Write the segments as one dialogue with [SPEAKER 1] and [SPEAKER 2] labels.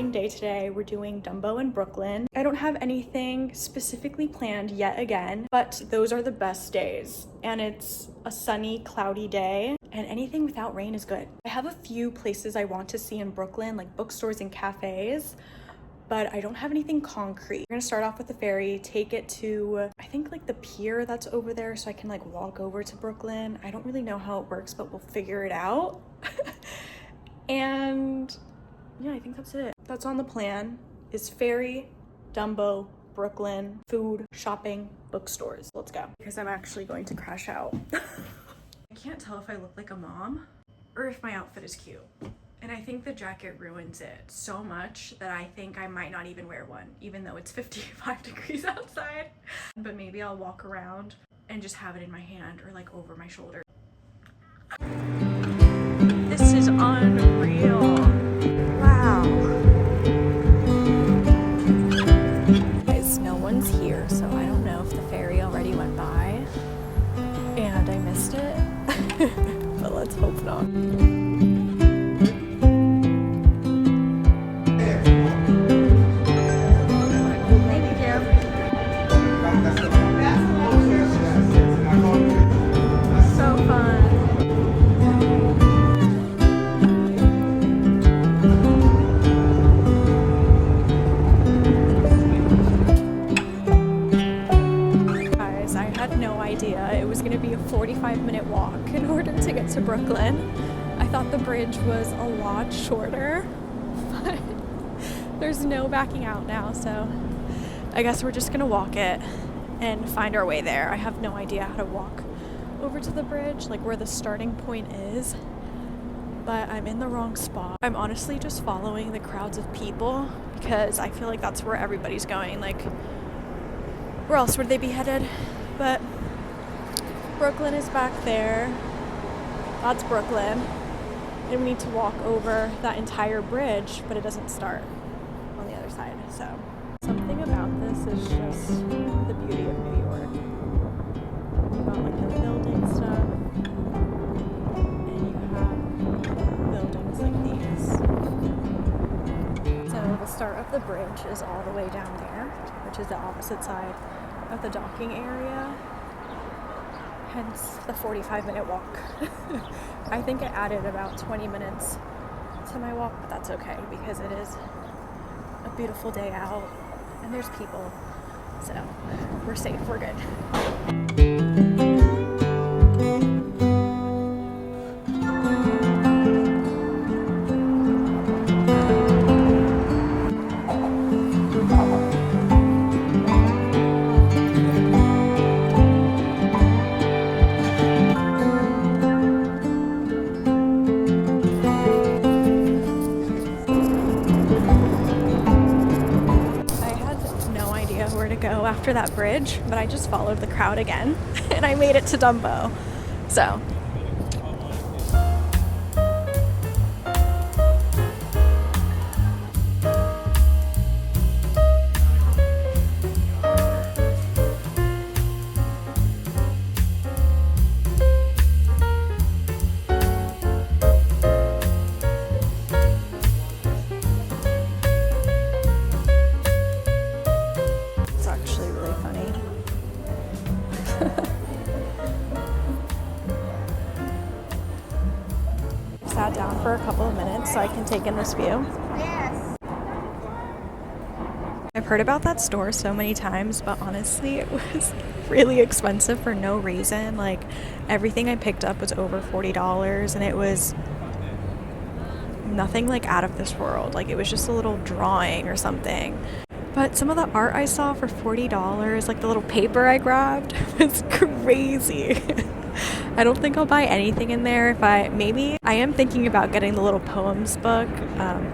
[SPEAKER 1] exciting day today. We're doing Dumbo in Brooklyn. I don't have anything specifically planned yet again, but those are the best days. And it's a sunny, cloudy day, and anything without rain is good. I have a few places I want to see in Brooklyn, like bookstores and cafes, but I don't have anything concrete. We're gonna start off with the ferry, take it to, I think like the pier that's over there, so I can like walk over to Brooklyn. I don't really know how it works, but we'll figure it out. And yeah, I think that's it. That's on the plan, is ferry, Dumbo, Brooklyn, food, shopping, bookstores. Let's go. Because I'm actually going to crash out. I can't tell if I look like a mom or if my outfit is cute. And I think the jacket ruins it so much that I think I might not even wear one, even though it's 55 degrees outside. But maybe I'll walk around and just have it in my hand or like over my shoulder. This is unreal. Wow. Guys, no one's here, so I don't know if the ferry already went by and I missed it, but let's hope not. It was going to be a 45-minute walk in order to get to Brooklyn. I thought the bridge was a lot shorter, but there's no backing out now, so I guess we're just going to walk it and find our way there. I have no idea how to walk over to the bridge, like where the starting point is, but I'm in the wrong spot. I'm honestly just following the crowds of people because I feel like that's where everybody's going. Like, where else would they be headed? But Brooklyn is back there. That's Brooklyn. And we need to walk over that entire bridge, but it doesn't start on the other side. So something about this is just the beauty of New York. You got like the building stuff, and you have buildings like these. So the start of the bridge is all the way down there, which is the opposite side of the docking area. Hence the 45-minute walk. I think I added about 20 minutes to my walk, but that's okay because it is a beautiful day out and there's people, so we're safe, we're good. Go after that bridge, but I just followed the crowd again and I made it to Dumbo. So sat down for a couple of minutes so I can take in this view. Yes. I've heard about that store so many times, but honestly it was really expensive for no reason. Like, everything I picked up was over $40 and it was nothing like out of this world. Like, it was just a little drawing or something. But some of the art I saw for $40, like the little paper I grabbed, was crazy. I don't think I'll buy anything in there. Maybe I am thinking about getting the little poems book,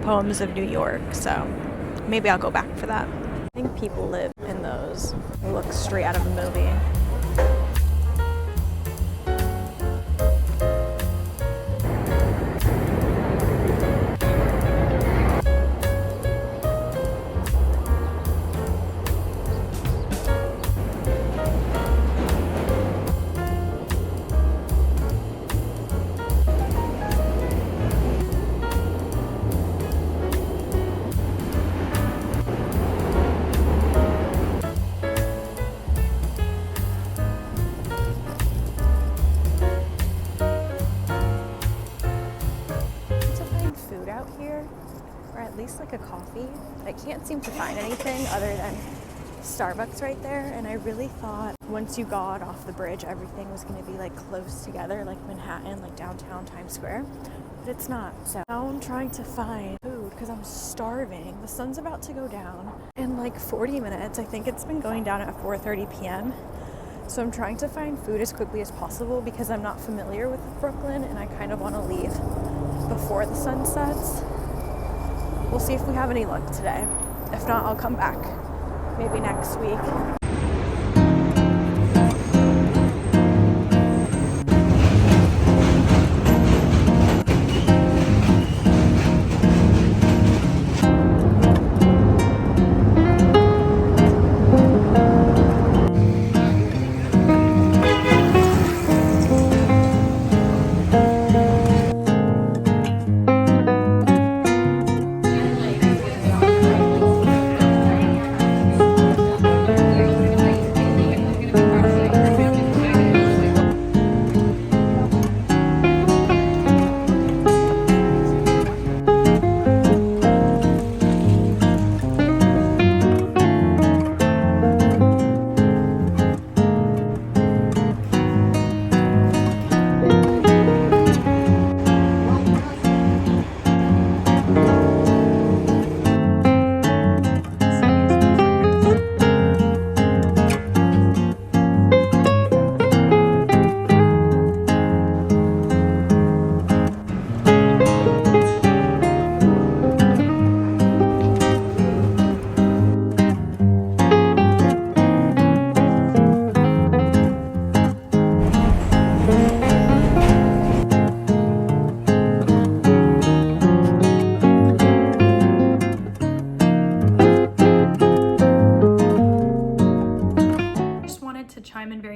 [SPEAKER 1] Poems of New York, so maybe I'll go back for that. I think people live in those. They look straight out of a movie. coffee. I can't seem to find anything other than Starbucks right there, and I really thought once you got off the bridge everything was going to be like close together, like Manhattan, like downtown Times Square, but it's not. So now I'm trying to find food because I'm starving. The sun's about to go down in like 40 minutes. I think it's been going down at 4:30 p.m. So I'm trying to find food as quickly as possible because I'm not familiar with Brooklyn and I kind of want to leave before the sun sets. We'll see if we have any luck today. If not, I'll come back maybe next week.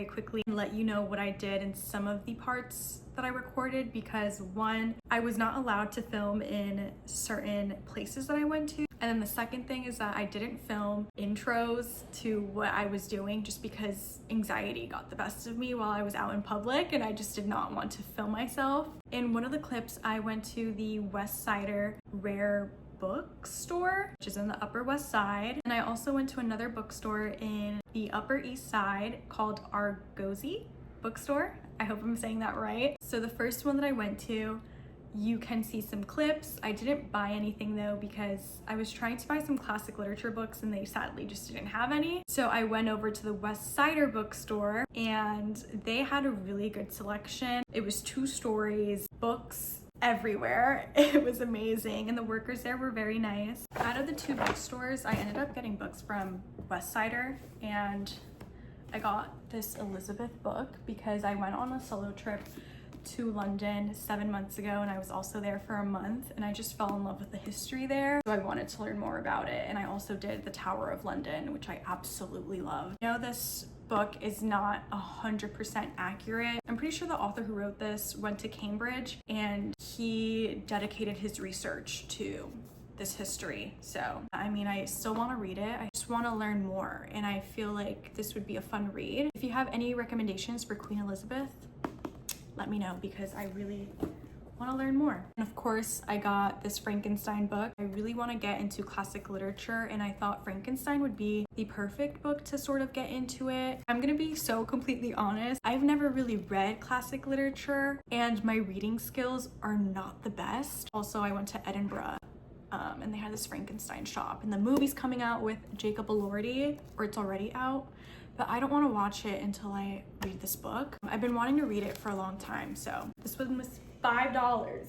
[SPEAKER 1] Quickly and let you know what I did in some of the parts that I recorded, because one, I was not allowed to film in certain places that I went to, and then the second thing is that I didn't film intros to what I was doing just because anxiety got the best of me while I was out in public and I just did not want to film myself. In one of the clips I went to the West Sider Rare Bookstore, which is in the Upper West Side, and I also went to another bookstore in the Upper East Side called Argosy Bookstore. I hope I'm saying that right. So the first one that I went to, you can see some clips. I didn't buy anything though because I was trying to buy some classic literature books and they sadly just didn't have any. So I went over to the West Sider Bookstore and they had a really good selection. It was 2 stories, books everywhere. It was amazing and the workers there were very nice. Out of the 2 bookstores, I ended up getting books from West Sider, and I got this Elizabeth book because I went on a solo trip to London 7 months ago and I was also there for a month and I just fell in love with the history there. So I wanted to learn more about it, and I also did the Tower of London, which I absolutely love. You know, this book is not 100% accurate. I'm pretty sure the author who wrote this went to Cambridge and he dedicated his research to this history. So, I mean, I still want to read it. I just want to learn more and I feel like this would be a fun read. If you have any recommendations for Queen Elizabeth, let me know because I really want to learn more. And of course, I got this Frankenstein book. I really want to get into classic literature and I thought Frankenstein would be the perfect book to sort of get into it. I'm gonna be so completely honest. I've never really read classic literature and my reading skills are not the best. Also, I went to Edinburgh and they had this Frankenstein shop and the movie's coming out with Jacob Elordi, or it's already out, but I don't want to watch it until I read this book. I've been wanting to read it for a long time, so this one was $5.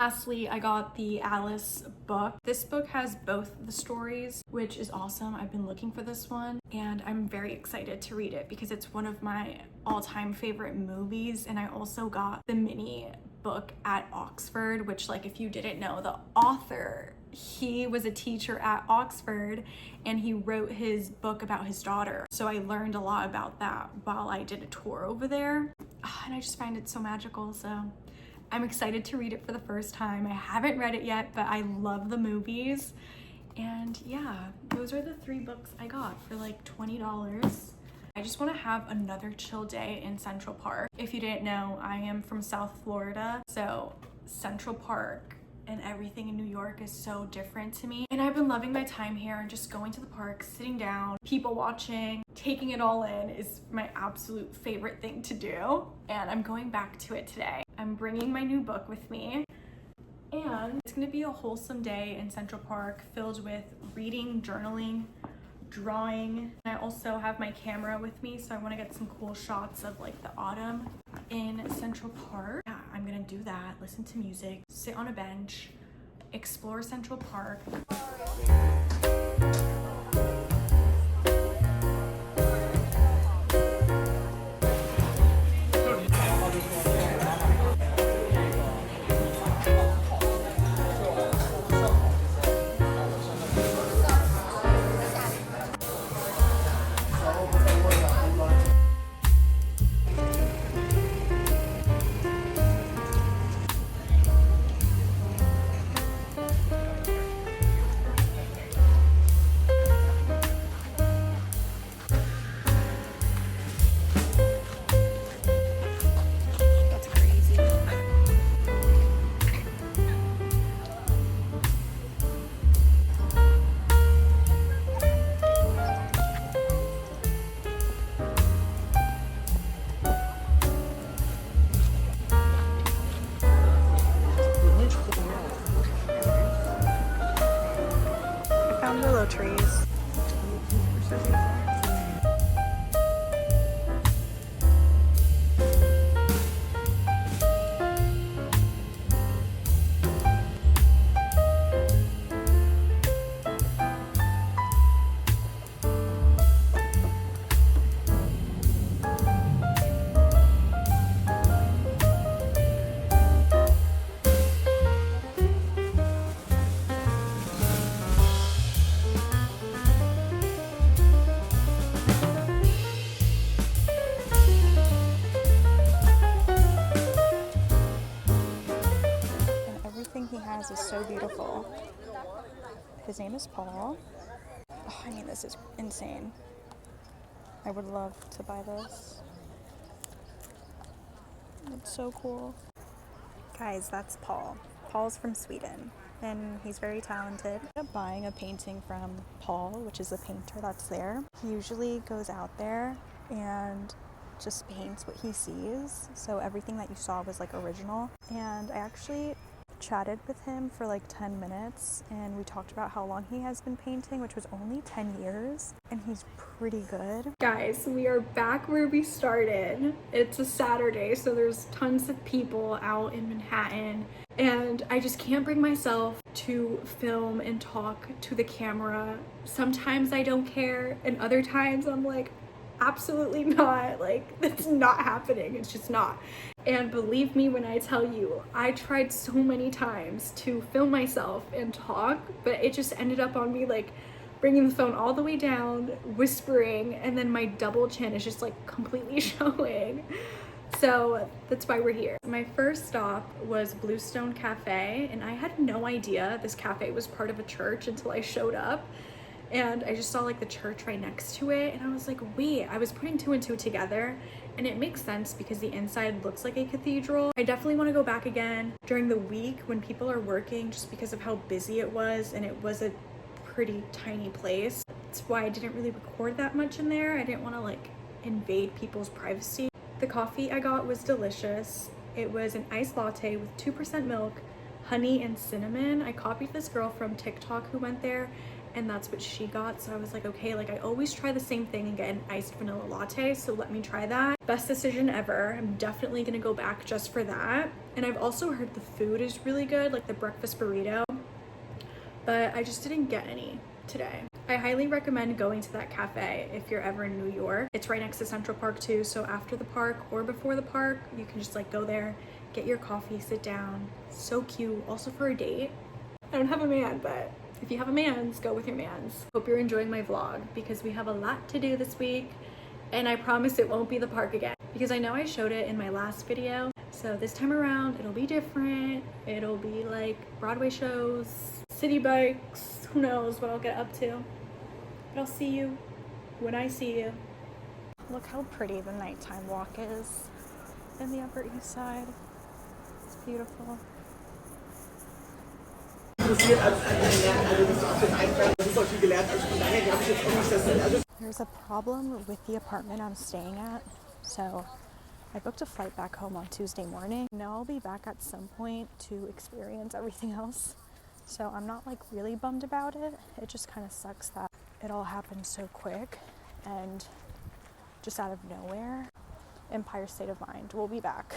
[SPEAKER 1] Lastly, I got the Alice book. This book has both the stories, which is awesome. I've been looking for this one and I'm very excited to read it because it's one of my all-time favorite movies, and I also got the mini book at Oxford, which, like, if you didn't know, the author, he was a teacher at Oxford and he wrote his book about his daughter. So I learned a lot about that while I did a tour over there, and I just find it so magical. So I'm excited to read it for the first time. I haven't read it yet, but I love the movies. And yeah, those are the 3 books I got for like $20. I just want to have another chill day in Central Park. If you didn't know, I am from South Florida, so Central Park and everything in New York is so different to me. And I've been loving my time here and just going to the park, sitting down, people watching, taking it all in is my absolute favorite thing to do. And I'm going back to it today. I'm bringing my new book with me. And it's gonna be a wholesome day in Central Park filled with reading, journaling, drawing. I also have my camera with me, so I wanna get some cool shots of like the autumn in Central Park. Yeah, I'm gonna do that, listen to music, sit on a bench, explore Central Park. Willow trees. He has is so beautiful. His name is Paul. Oh, I mean, this is insane. I would love to buy this. It's so cool. Guys, that's Paul. Paul's from Sweden and he's very talented. I'm buying a painting from Paul, which is the painter that's there. He usually goes out there and just paints what he sees. So everything that you saw was like original. And I actually chatted with him for like 10 minutes and we talked about how long he has been painting, which was only 10 years, and he's pretty good. Guys, we are back where we started. It's a Saturday, so there's tons of people out in Manhattan, and I just can't bring myself to film and talk to the camera. Sometimes I don't care, and other times I'm like, absolutely not, like that's not happening, it's just not. And believe me when I tell you, I tried so many times to film myself and talk, but it just ended up on me like bringing the phone all the way down, whispering, and then my double chin is just like completely showing. So that's why we're here. My first stop was Bluestone Cafe, and I had no idea this cafe was part of a church until I showed up. And I just saw like the church right next to it, and I was like, wait, I was putting two and two together, and it makes sense because the inside looks like a cathedral. I definitely want to go back again during the week when people are working, just because of how busy it was, and it was a pretty tiny place. That's why I didn't really record that much in there. I didn't want to like invade people's privacy. The coffee I got was delicious. It was an iced latte with 2% milk, honey, and cinnamon. I copied this girl from TikTok who went there, and that's what she got. So I was like, okay, like I always try the same thing and get an iced vanilla latte, so let me try that. Best decision ever. I'm definitely gonna go back just for that. And I've also heard the food is really good, like the breakfast burrito, but I just didn't get any today. I highly recommend going to that cafe if you're ever in New York. It's right next to Central Park too, so after the park or before the park, you can just like go there, get your coffee, sit down. So cute, also for a date. I don't have a man, but if you have a mans, go with your mans. Hope you're enjoying my vlog because we have a lot to do this week, and I promise it won't be the park again because I know I showed it in my last video. So this time around, it'll be different. It'll be like Broadway shows, city bikes, who knows what I'll get up to. But I'll see you when I see you. Look how pretty the nighttime walk is in the Upper East Side. It's beautiful. There's a problem with the apartment I'm staying at, so I booked a flight back home on Tuesday morning. Now I'll be back at some point to experience everything else, so I'm not like really bummed about it. It just kind of sucks that it all happened so quick and just out of nowhere. Empire State of Mind. We'll be back.